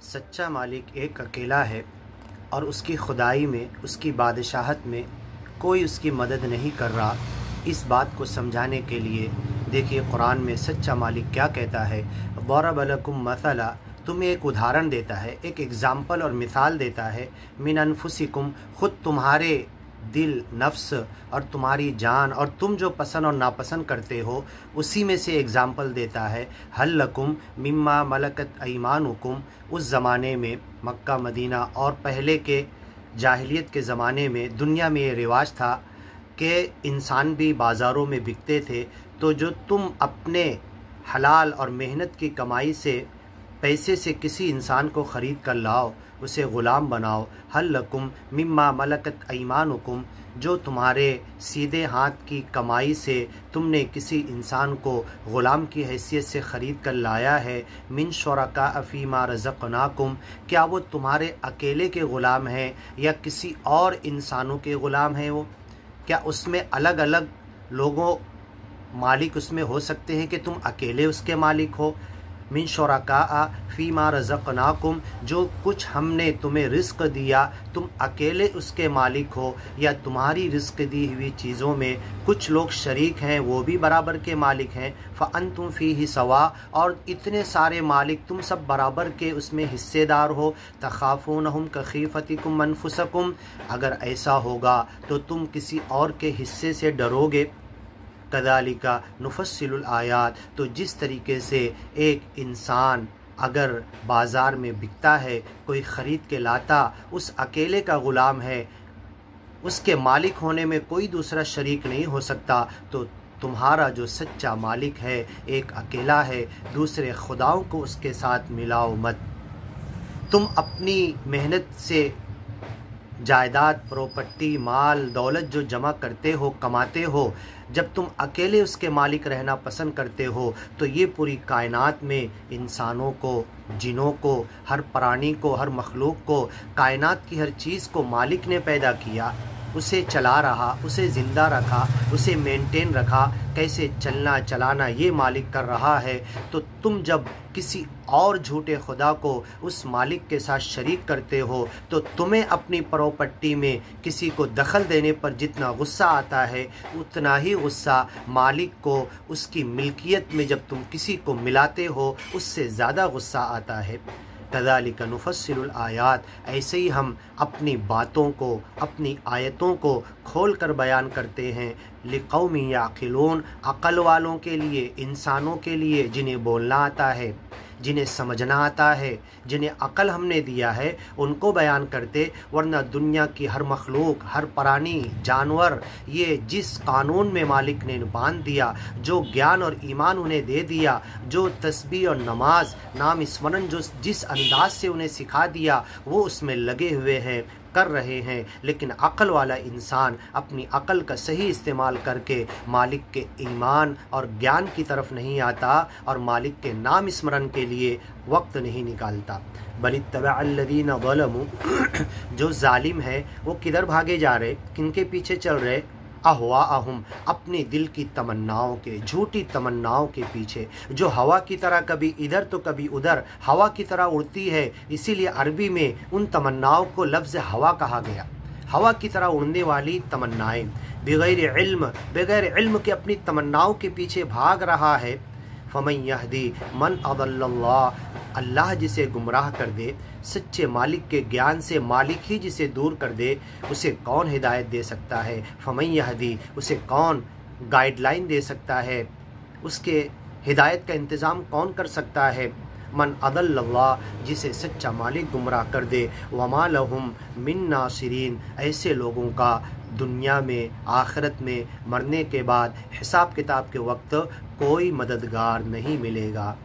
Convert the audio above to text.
सच्चा मालिक एक अकेला है और उसकी खुदाई में, उसकी बादशाहत में कोई उसकी मदद नहीं कर रहा। इस बात को समझाने के लिए देखिए कुरान में सच्चा मालिक क्या कहता है। दरब लकुम मसला, तुम्हें एक उदाहरण देता है, एक एग्ज़ाम्पल और मिसाल देता है। मिन अनफुसिकुम, ख़ुद तुम्हारे दिल, नफ्स और तुम्हारी जान और तुम जो पसंद और नापसंद करते हो उसी में से एग्ज़ाम्पल देता है। हल लकुम मिम्मा मलकत ऐमानुकुम, उस ज़माने में मक्का मदीना और पहले के जाहिलियत के ज़माने में दुनिया में ये रिवाज था कि इंसान भी बाज़ारों में बिकते थे। तो जो तुम अपने हलाल और मेहनत की कमाई से, पैसे से किसी इंसान को ख़रीद कर लाओ, उसे ग़ुलाम बनाओ। हल लकुम मिम्मा मलकत ऐमानुकुम, जो तुम्हारे सीधे हाथ की कमाई से तुमने किसी इंसान को ग़ुलाम की हैसियत से ख़रीद कर लाया है। मिन शुरका फ़ीमा रज़क़नाकुम, क्या वो तुम्हारे अकेले के ग़ुलाम हैं या किसी और इंसानों के ग़ुलाम हैं? वो क्या उसमें अलग अलग लोगों मालिक उसमें हो सकते हैं कि तुम अकेले उसके मालिक हो? मिन शुरका फ़ीमा रज़क़नाकुम, जो कुछ हमने तुम्हें रिज़्क़ दिया तुम अकेले उसके मालिक हो, या तुम्हारी रिज़्क़ दी हुई चीज़ों में कुछ लोग शरीक हैं, वो भी बराबर के मालिक हैं। फ़अंतुम फ़ीही सवा, और इतने सारे मालिक तुम सब बराबर के उसमें हिस्सेदार हो। तख़ाफ़ूनहुम कख़ीफ़तिकुम अनफ़ुसकुम, अगर ऐसा होगा तो तुम किसी और के हिस्से से डरोगे। कज़ालिका नुफ़स्सिलुल आयात, तो जिस तरीके से एक इंसान अगर बाज़ार में बिकता है, कोई ख़रीद के लाता, उस अकेले का ग़ुलाम है, उसके मालिक होने में कोई दूसरा शरीक नहीं हो सकता, तो तुम्हारा जो सच्चा मालिक है एक अकेला है, दूसरे खुदाओं को उसके साथ मिलाओ मत। तुम अपनी मेहनत से जायदाद, प्रॉपर्टी, माल, दौलत जो जमा करते हो, कमाते हो, जब तुम अकेले उसके मालिक रहना पसंद करते हो तो ये पूरी कायनात में इंसानों को, जिनों को, हर प्राणी को, हर मखलूक को, कायनात की हर चीज़ को मालिक ने पैदा किया, उसे चला रहा, उसे ज़िंदा रखा, उसे मेंटेन रखा, कैसे चलना चलाना ये मालिक कर रहा है। तो तुम जब किसी और झूठे खुदा को उस मालिक के साथ शरीक करते हो तो तुम्हें अपनी प्रॉपर्टी में किसी को दखल देने पर जितना गुस्सा आता है उतना ही गुस्सा मालिक को उसकी मिल्कियत में जब तुम किसी को मिलाते हो उससे ज़्यादा गुस्सा आता है। कज़ालिका नुफ़स्सिलुल आयात, ऐसे ही हम अपनी बातों को, अपनी आयतों को खोल कर बयान करते हैं। लिक़ौमिन याक़िलून, अक़ल वालों के लिए, इंसानों के लिए जिन्हें बोलना आता है, जिन्हें समझना आता है, जिन्हें अक़ल हमने दिया है, उनको बयान करते। वरना दुनिया की हर मखलूक, हर प्राणी, जानवर, ये जिस कानून में मालिक ने बांध दिया, जो ज्ञान और ईमान उन्हें दे दिया, जो तस्बीह और नमाज, नाम स्मरण जो जिस अंदाज से उन्हें सिखा दिया, वो उसमें लगे हुए हैं, कर रहे हैं। लेकिन अक़ल वाला इंसान अपनी अक़ल का सही इस्तेमाल करके मालिक के ईमान और ज्ञान की तरफ नहीं आता और मालिक के नाम स्मरण के लिए वक्त नहीं निकालता। बलित्तबअल्लज़ीना ज़लमू, जो जालिम है वो किधर भागे जा रहे, किनके पीछे चल रहे? अहवाअहुम, अपने दिल की तमन्नाओं के, झूठी तमन्नाओं के पीछे, जो हवा की तरह कभी इधर तो कभी उधर हवा की तरह उड़ती है। इसीलिए अरबी में उन तमन्नाओं को लफ्ज़ हवा कहा गया। हवा की तरह उड़ने वाली तमन्नाएं, बगैर इल्म के अपनी तमन्नाओं के पीछे भाग रहा है। फ़मन यहदी मन अदल्लल्लाह, अल्लाह जिसे गुमराह कर दे, सच्चे मालिक के ज्ञान से मालिक ही जिसे दूर कर दे, उसे कौन हिदायत दे सकता है? फ़मन यहदी, उसे कौन गाइडलाइन दे सकता है? उसके हिदायत का इंतज़ाम कौन कर सकता है? मन अदल्लल्लाह, जिसे सच्चा मालिक गुमराह कर दे। वमा लहुम मिन नासिरीन, ऐसे लोगों का दुनिया में, आखिरत में, मरने के बाद, हिसाब किताब के वक्त कोई मददगार नहीं मिलेगा।